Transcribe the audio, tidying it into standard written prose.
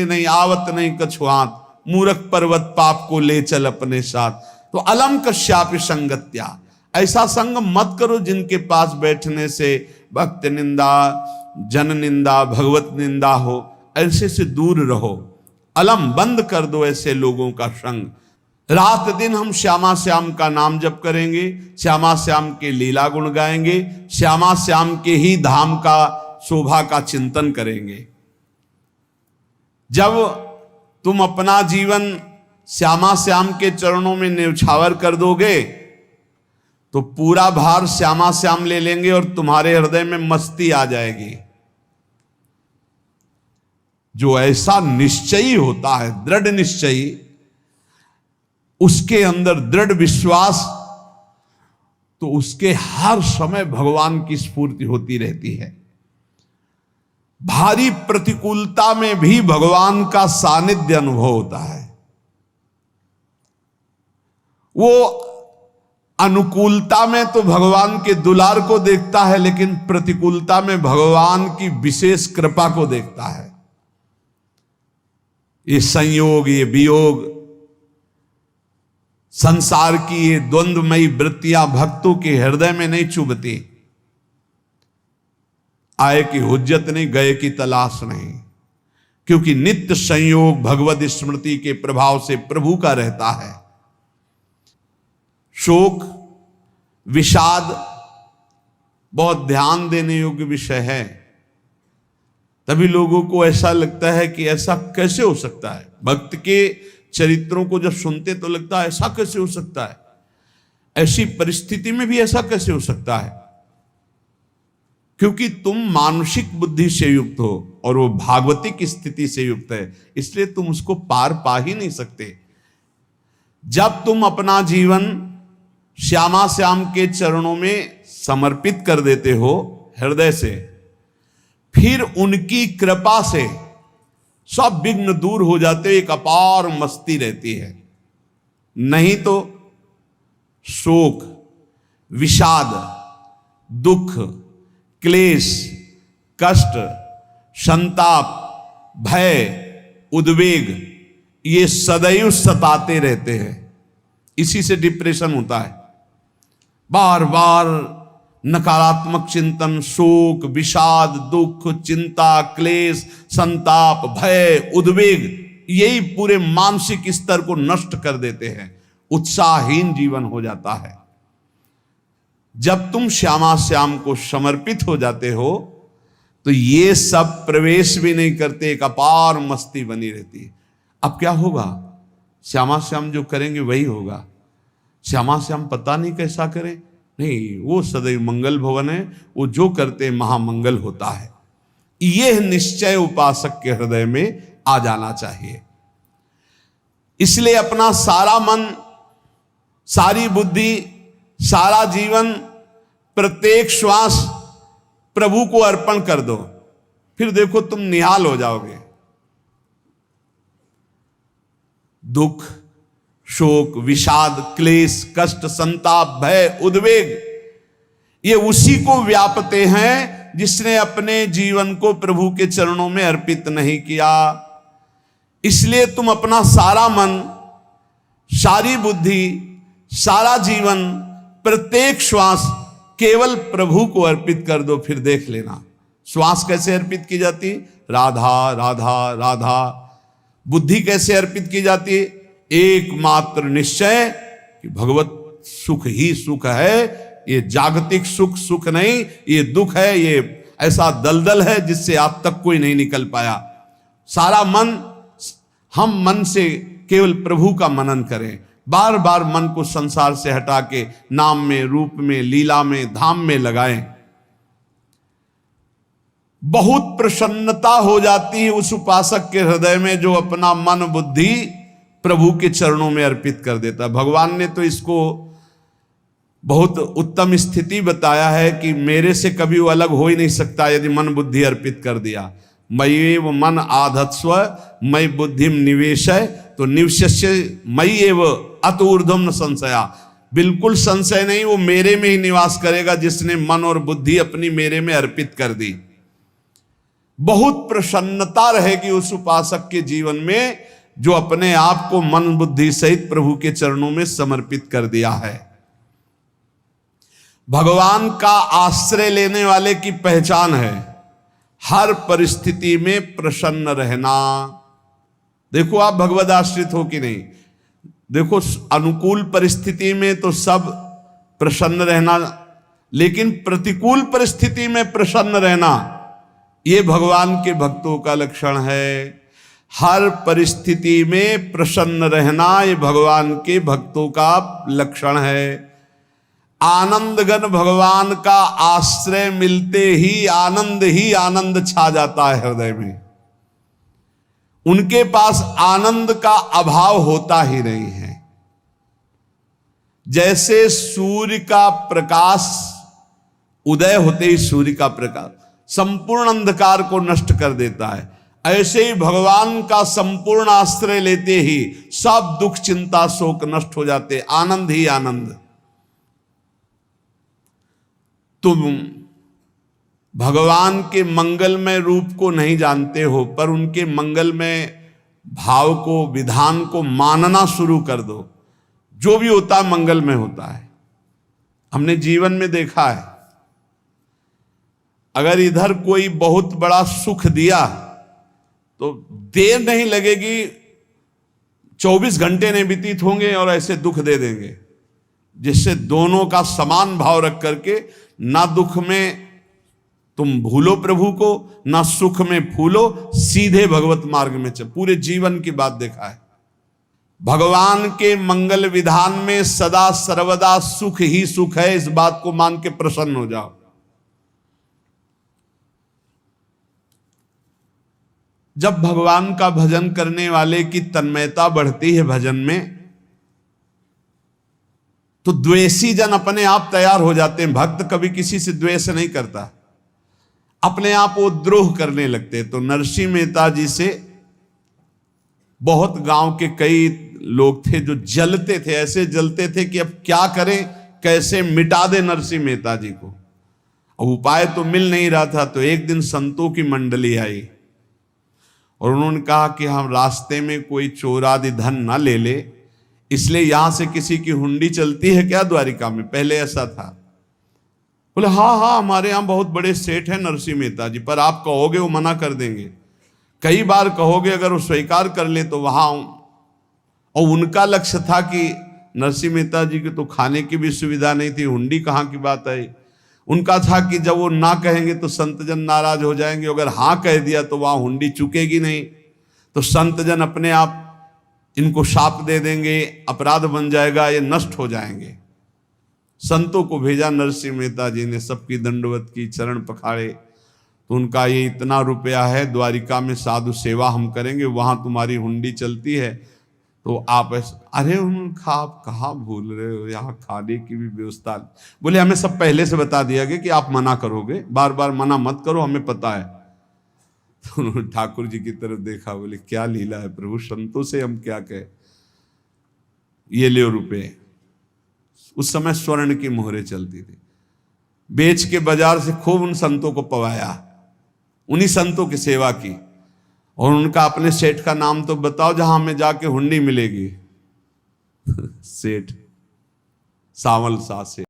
नहीं आवत नहीं कछुआत, मूर्ख पर्वत पाप को ले चल अपने साथ। तो अलम कश्यापि संगत्या, ऐसा संग मत करो जिनके पास बैठने से भक्त निंदा, जन निंदा, भगवत निंदा हो, ऐसे से दूर रहो। अलम, बंद कर दो ऐसे लोगों का संग। रात दिन हम श्यामा श्याम का नाम जप करेंगे, श्यामा श्याम के लीला गुण गाएंगे, श्यामा श्याम के ही धाम का शोभा का चिंतन करेंगे। जब तुम अपना जीवन श्यामा श्याम के चरणों में न्यौछावर कर दोगे तो पूरा भार श्यामा श्याम ले लेंगे और तुम्हारे हृदय में मस्ती आ जाएगी। जो ऐसा निश्चयी होता है, दृढ़ निश्चयी, उसके अंदर दृढ़ विश्वास, तो उसके हर समय भगवान की स्फूर्ति होती रहती है। भारी प्रतिकूलता में भी भगवान का सानिध्य अनुभव होता है। वो अनुकूलता में तो भगवान के दुलार को देखता है, लेकिन प्रतिकूलता में भगवान की विशेष कृपा को देखता है। ये संयोग, ये वियोग, संसार की ये द्वंद्वमयी वृत्तियां भक्तों के हृदय में नहीं चुभती। आए की हुज्जत नहीं, गए की तलाश नहीं, क्योंकि नित्य संयोग भगवत स्मृति के प्रभाव से प्रभु का रहता है। शोक, विषाद बहुत ध्यान देने योग्य विषय है। तभी लोगों को ऐसा लगता है कि ऐसा कैसे हो सकता है। भक्त के चरित्रों को जब सुनते तो लगता है ऐसा कैसे हो सकता है, ऐसी परिस्थिति में भी ऐसा कैसे हो सकता है। क्योंकि तुम मानसिक बुद्धि से युक्त हो और वो भागवतिक स्थिति से युक्त है, इसलिए तुम उसको पार पा ही नहीं सकते। जब तुम अपना जीवन श्यामा श्याम के चरणों में समर्पित कर देते हो हृदय से, फिर उनकी कृपा से सब विघ्न दूर हो जाते, एक अपार मस्ती रहती है। नहीं तो शोक, विषाद, दुख, क्लेश, कष्ट, संताप, भय, उद्वेग, ये सदैव सताते रहते हैं। इसी से डिप्रेशन होता है। बार बार नकारात्मक चिंतन, शोक, विषाद, दुख, चिंता, क्लेश, संताप, भय, उद्वेग, यही पूरे मानसिक स्तर को नष्ट कर देते हैं। उत्साहहीन जीवन हो जाता है। जब तुम श्यामा श्याम को समर्पित हो जाते हो तो ये सब प्रवेश भी नहीं करते, एक अपार मस्ती बनी रहती है। अब क्या होगा? श्यामा श्याम जो करेंगे वही होगा। श्यामा श्याम पता नहीं कैसा करें, नहीं, वो सदैव मंगल भवन है, वो जो करते महामंगल होता है। यह निश्चय उपासक के हृदय में आ जाना चाहिए। इसलिए अपना सारा मन, सारी बुद्धि, सारा जीवन, प्रत्येक श्वास प्रभु को अर्पण कर दो, फिर देखो तुम निहाल हो जाओगे। दुख, शोक, विषाद, क्लेश, कष्ट, संताप, भय, उद्वेग, ये उसी को व्यापते हैं जिसने अपने जीवन को प्रभु के चरणों में अर्पित नहीं किया। इसलिए तुम अपना सारा मन, सारी बुद्धि, सारा जीवन, प्रत्येक श्वास केवल प्रभु को अर्पित कर दो, फिर देख लेना। श्वास कैसे अर्पित की जाती? राधा राधा राधा। बुद्धि कैसे अर्पित की जाती? एकमात्र निश्चय कि भगवत सुख ही सुख है, ये जागतिक सुख सुख नहीं, ये दुख है, ये ऐसा दलदल है जिससे आज तक कोई नहीं निकल पाया। सारा मन, हम मन से केवल प्रभु का मनन करें। बार बार मन को संसार से हटा के नाम में, रूप में, लीला में, धाम में लगाएं। बहुत प्रसन्नता हो जाती है उस उपासक के हृदय में जो अपना मन बुद्धि प्रभु के चरणों में अर्पित कर देता। भगवान ने तो इसको बहुत उत्तम स्थिति बताया है कि मेरे से कभी वो अलग हो ही नहीं सकता यदि मन बुद्धि अर्पित कर दिया। मय्येव मन आधत्स्व मयि बुद्धिम निवेशय, तो निवश्य मय्येव अत ऊर्ध्वं न संशया। बिल्कुल संशय नहीं, वो मेरे में ही निवास करेगा जिसने मन और बुद्धि अपनी मेरे में अर्पित कर दी। बहुत प्रसन्नता रहेगी उस उपासक के जीवन में जो अपने आप को मन बुद्धि सहित प्रभु के चरणों में समर्पित कर दिया है। भगवान का आश्रय लेने वाले की पहचान है हर परिस्थिति में प्रसन्न रहना। देखो आप भगवद आश्रित हो कि नहीं, देखो अनुकूल परिस्थिति में तो सब प्रसन्न रहना, लेकिन प्रतिकूल परिस्थिति में प्रसन्न रहना ये भगवान के भक्तों का लक्षण है। हर परिस्थिति में प्रसन्न रहना ये भगवान के भक्तों का लक्षण है। आनंदगन भगवान का आश्रय मिलते ही आनंद छा जाता है हृदय में। उनके पास आनंद का अभाव होता ही नहीं है। जैसे सूर्य का प्रकाश उदय होते ही सूर्य का प्रकाश संपूर्ण अंधकार को नष्ट कर देता है, ऐसे ही भगवान का संपूर्ण आश्रय लेते ही सब दुख चिंता शोक नष्ट हो जाते, आनंद ही आनंद। तुम भगवान के मंगलमय रूप को नहीं जानते हो, पर उनके मंगलमय भाव को विधान को मानना शुरू कर दो। जो भी होता है मंगलमय होता है। हमने जीवन में देखा है, अगर इधर कोई बहुत बड़ा सुख दिया तो देर नहीं लगेगी, 24 घंटे नहीं व्यतीत होंगे और ऐसे दुख दे देंगे, जिससे दोनों का समान भाव रख करके ना दुख में तुम भूलो प्रभु को, ना सुख में फूलो, सीधे भगवत मार्ग में चल। पूरे जीवन की बात देखा है। भगवान के मंगल विधान में सदा सर्वदा सुख ही सुख है, इस बात को मान के प्रसन्न हो जाओ। जब भगवान का भजन करने वाले की तन्मयता बढ़ती है भजन में, तो द्वेषी जन अपने आप तैयार हो जाते हैं। भक्त कभी किसी से द्वेष नहीं करता, अपने आप वो द्रोह करने लगते हैं। तो नरसिंह मेहता जी से बहुत गांव के कई लोग थे जो जलते थे, ऐसे जलते थे कि अब क्या करें, कैसे मिटा दे नरसिंह मेहता जी को। अब उपाय तो मिल नहीं रहा था। तो एक दिन संतों की मंडली आई और उन्होंने कहा कि हम रास्ते में कोई चोर आदि धन ना ले ले, इसलिए यहां से किसी की हुंडी चलती है क्या द्वारिका में? पहले ऐसा था। बोले हाँ हमारे यहां बहुत बड़े सेठ हैं नरसिंह मेहता जी, पर आप कहोगे वो मना कर देंगे। कई बार कहोगे, अगर वो स्वीकार कर ले तो वहां। और उनका लक्ष्य था कि नरसिंह मेहता जी की तो खाने की भी सुविधा नहीं थी, हुंडी कहाँ की बात आई। उनका था कि जब वो ना कहेंगे तो संतजन नाराज हो जाएंगे, अगर हाँ कह दिया तो वहां हुंडी चुकेगी नहीं, तो संतजन अपने आप इनको शाप दे देंगे, अपराध बन जाएगा, ये नष्ट हो जाएंगे। संतों को भेजा नरसिंह मेहता जी ने, सबकी दंडवत की, चरण पखाड़े। तो उनका ये इतना रुपया है, द्वारिका में साधु सेवा हम करेंगे, वहां तुम्हारी हुंडी चलती है, तो आप अरे उनका आप कहाँ भूल रहे हो, यहाँ खाने की भी व्यवस्था। बोले हमें सब पहले से बता दिया गया कि आप मना करोगे, बार बार मना मत करो, हमें पता है। तो उन्होंने ठाकुर जी की तरफ देखा, बोले क्या लीला है प्रभु, संतों से हम क्या कहें, ये ले रुपए। उस समय स्वर्ण की मोहरें चलती थी, बेच के बाजार से खूब उन संतों को पवाया, उन्हीं संतों की सेवा की। और उनका अपने सेठ का नाम तो बताओ जहां हमें जाके हुंडी मिलेगी। सेठ सावल सा से